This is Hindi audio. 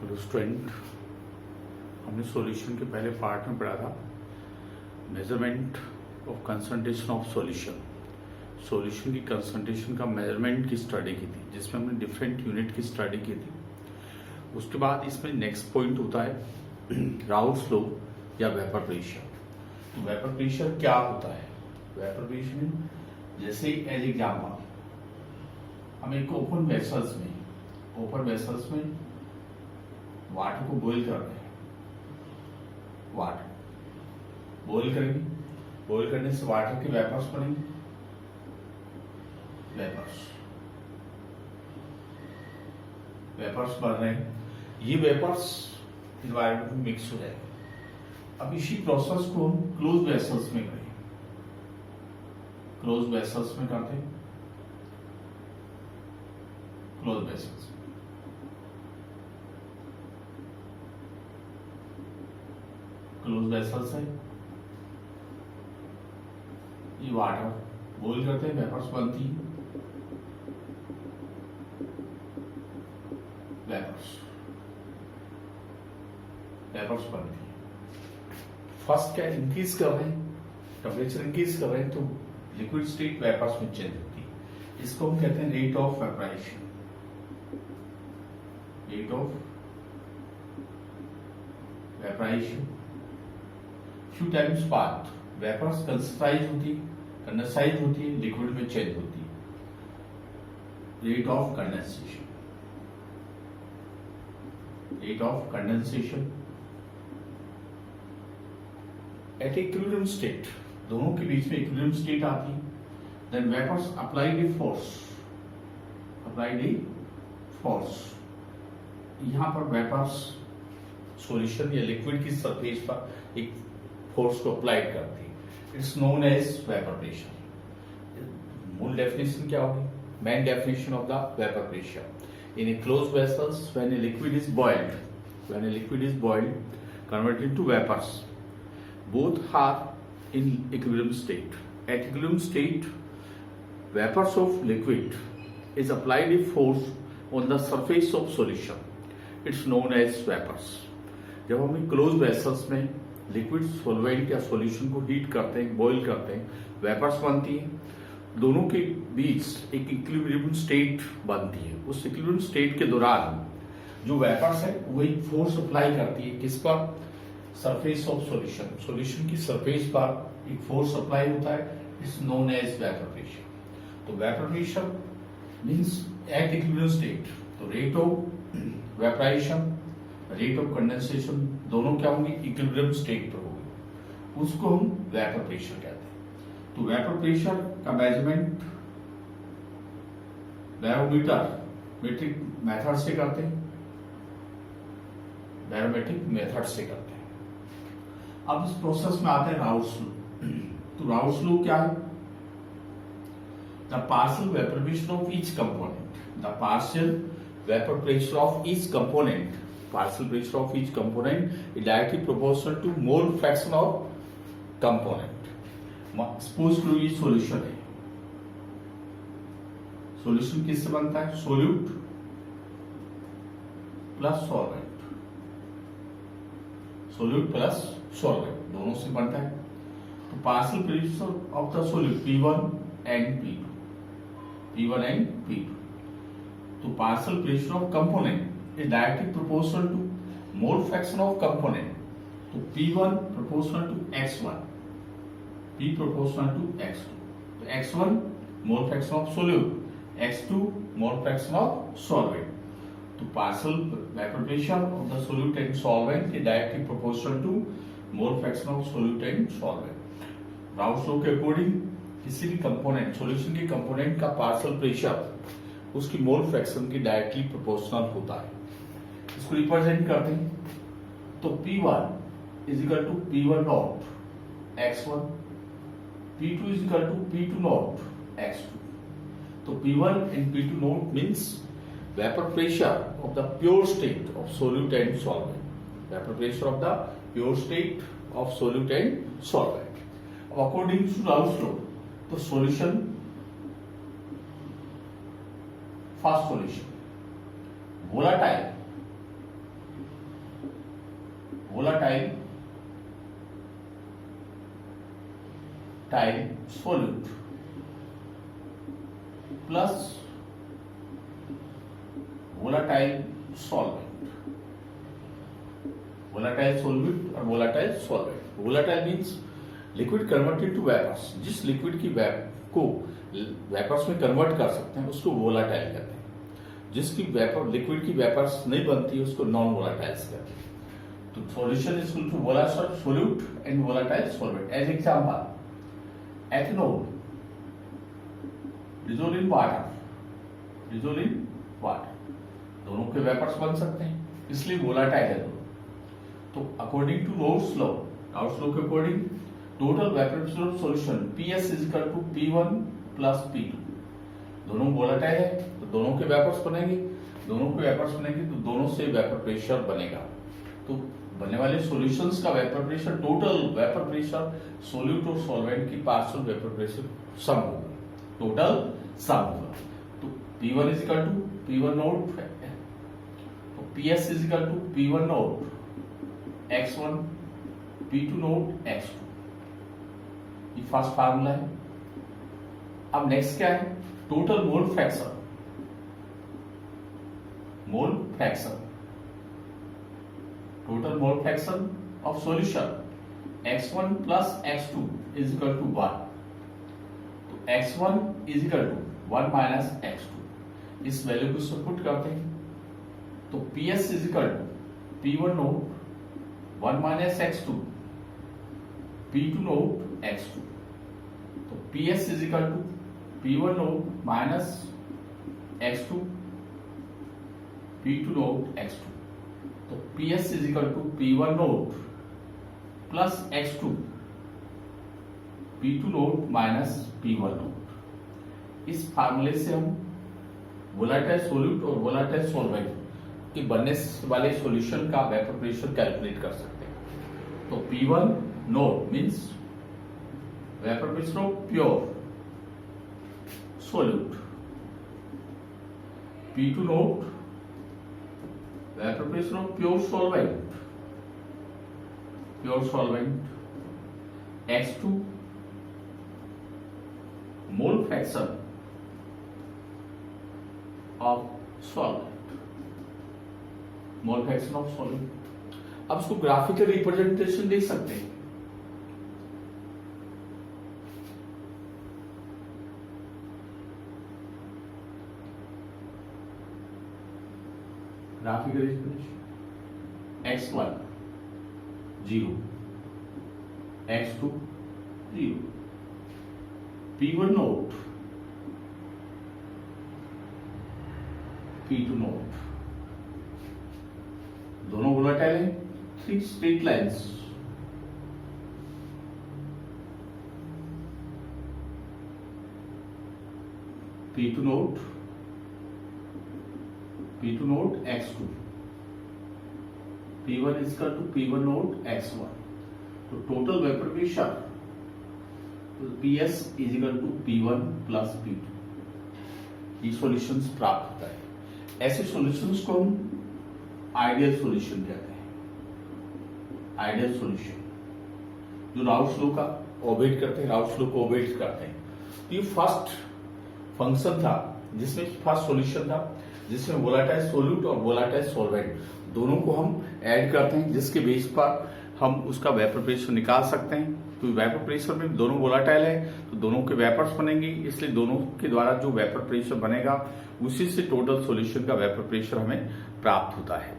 हेलो स्टूडेंट, हमने सॉल्यूशन के पहले पार्ट में पढ़ा था measurement of concentration of solution. Solution की कंसंट्रेशन का मेजरमेंट की स्टडी की थी, जिसमें हमने डिफरेंट यूनिट की स्टडी की थी। उसके बाद इसमें नेक्स्ट पॉइंट होता है राउल्ट्स लॉ या वेपर प्रेशर। तो वेपर प्रेशर क्या होता है? वेपर प्रेशर में जैसे एज एग्जाम्पल हम एक ओपन वेसल्स में वाटर को बॉईल कर रहे हैं। वाटर बॉईल करेंगे, बॉईल करने से वाटर के वेपर्स बनेंगे। वेपर्स बन रहे हैं, ये वेपर्स इन्वायरमेंट में मिक्स हो जाएंगे। अब इसी प्रोसेस को हम क्लोज वेसल्स में करें। क्लोज वेसल्स में करते हैं, क्लोज वेसल्स है, ये वाटर बॉईल करते हैं, वेपर्स बनती है। वेपर्स बनती है। फर्स्ट क्या इंक्रीज कर रहे हैं, टेम्परेचर इंक्रीज कर रहे हैं, तो लिक्विड स्टेट वेपर्स में चेंज होती है। इसको हम कहते हैं rate of vaporisation. Rate of vaporisation few times बाद वेपर्स कंडेंसाइज होती है, लिक्विड में चेंज होती है। Rate of condensation, at equilibrium state, दोनों के बीच में इक्विलिब्रियम स्टेट आती है। Then vapours applied a force. यहां पर वेपर्स सॉल्यूशन या लिक्विड की सरफेस पर एक फोर्स को अप्लाइड करती है। It's known as vapour pressure. मूल डेफिनेशन क्या होगी? Main definition of the vapour pressure in A close vessels when a liquid is boiled converted into vapors, both are in equilibrium state. At equilibrium state, vapors of liquid is applied a force on the surface of solution. It's known as vapors. जब हम क्लोज वेसल्स में लिक्विड सॉल्वेंट या सॉल्यूशन को हीट करते हैं, बॉईल करते हैं, वेपर्स बनती है। दोनों के बीच एक इक्विलिब्रियम स्टेट बनती है। उस इक्विलिब्रियम स्टेट के दौरान जो वेपर्स है वो एक फोर्स अप्लाई करती है। किस पर? Surface of solution. सॉल्यूशन की सरफेस पर एक फोर्स अप्लाई होता है। It's known as vapour pressure. तो vapour pressure means at equilibrium state. तो rate of vaporisation, rate of condensation दोनों क्या होंगे? इक्विलिब्रियम स्टेट पर होगी। उसको हम वेपर प्रेशर कहते हैं। तो वेपर प्रेशर का मेजरमेंट बैरोमेट्रिक मेथड से करते हैं। अब इस प्रोसेस में आते हैं राउल्ट्स लॉ। तो राउल्ट्स लॉ क्या है? The partial vapour pressure of each component, partial pressure of each component is directly proportional to mole fraction of component. Suppose करो ये सॉल्यूशन है। सॉल्यूशन किससे बनता है? सोल्यूट प्लस सॉल्वेंट दोनों से बनता है। तो partial pressure of the solute P1 and P2। तो partial pressure of component is directly proportional to mole fraction of component. So P1 proportional to X1, P proportional to X2. So X1 mole fraction of solute, X2 mole fraction of solvent. So partial vapor pressure of the solute and solvent is directly proportional to mole fraction of solute and solvent. Raoult's law के अकॉर्डिंग किसी भी कंपोनेंट, सॉल्यूशन के कंपोनेंट का पार्शियल प्रेशर उसकी मोल फ्रैक्शन की डायरेक्टली प्रोपोर्शनल होता है। इसको रिप्रेजेंट करते हैं। तो P1 is equal to P1 not X1, P2 is equal to P2 not X2। तो P1 and P2 not means vapour pressure of the pure state of solute and solvent. Vapour pressure of the pure state of solute and solvent. अब अकॉर्डिंग टू राउल्ट्स लॉ, तो solution, first solution volatile volatile solute plus volatile solvent. Volatile solute और volatile solvent. Volatile means liquid converted to vapors. जिस लिक्विड की को वेपर्स में कन्वर्ट कर सकते हैं उसको वोलाटाइल कहते हैं। जिसकी वेपर लिक्विड की वेपर्स नहीं बनती उसको नॉन वोलाटाइल्स कहते हैं। तो solution is equal to volatile solute and volatile solvent. As example, ethanol dissolve in water, दोनों के वेपर्स बन सकते हैं इसलिए वोलाटाइल है दोनों। तो अकॉर्डिंग टू राउल्ट्स लॉ के according total vapour solution PS is equal to P1 plus P2। दोनों वोलाटाइल है तो दोनों के वेपर्स बनेंगे, तो दोनों से वेपर प्रेशर बनेगा। तो बनने वाले सॉल्यूशंस का vapour pressure, total vapour pressure solute और सॉल्वेंट की पार्शियल वेपर प्रेशर सम होगा, टोटल सम होगा। तो P1 is equal to P1 not, तो PS is equal to P1 not X1 P2 note X2। ये फर्स्ट फार्मूला है। अब नेक्स्ट क्या है? Total mole fraction total mole fraction of solution x1 plus x2 is equal to 1. तो x1 is equal to 1 minus x2। इस वैल्यू को सबपुट करते हैं तो PS is equal to P1 naught 1 minus x2 P2 note x2। तो PS is equal to P1 naught minus x2 P2 note x2। तो PS is equal to P1 naught plus X2 P2 naught minus P1 naught. इस फार्मूले से हम वोलाटाइल सोल्यूट और वोलाटाइल सॉल्वेंट के बनने वाले सॉल्यूशन का वेपर प्रेशर कैलकुलेट कर सकते हैं। तो P1 note means vapour pressure of pure solute, P2 note vapour pressure of pure solvent, X2 mole fraction of solvent. अब इसको ग्राफिकल रिप्रेजेंटेशन देख सकते हैं। Graphical representation x1 0 x2 0 P1 note P2 note, दोनों वोलेटाइल हैं, 3 straight lines P2 note X2 P1 is equal to P1 not X1। तो total vapour pressure PS is equal to P1 plus P2। ये सॉल्यूशंस प्राप्त होता है। ऐसे सॉल्यूशंस को हम आइडियल सॉल्यूशन कहते हैं। आइडियल सॉल्यूशन जो राउल्ट्स लॉ का ओबेट करते हैं, राउल्ट्स लॉ को ओबेट करते हैं। तो ये फर्स्ट फंक्शन था जिसमें फर्स्ट सॉल्यूशन था जिसमें वोलाटाइल सोल्यूट और वोलाटाइल सॉल्वेंट दोनों को हम ऐड करते हैं, जिसके बेस पर हम उसका वेपर प्रेशर निकाल सकते हैं। तो वेपर प्रेशर में दोनों वोलाटाइल है तो दोनों के वेपर्स बनेंगे, इसलिए दोनों के द्वारा जो वेपर प्रेशर बनेगा उसी से टोटल सॉल्यूशन का वेपर प्रेशर हमें प्राप्त होता है।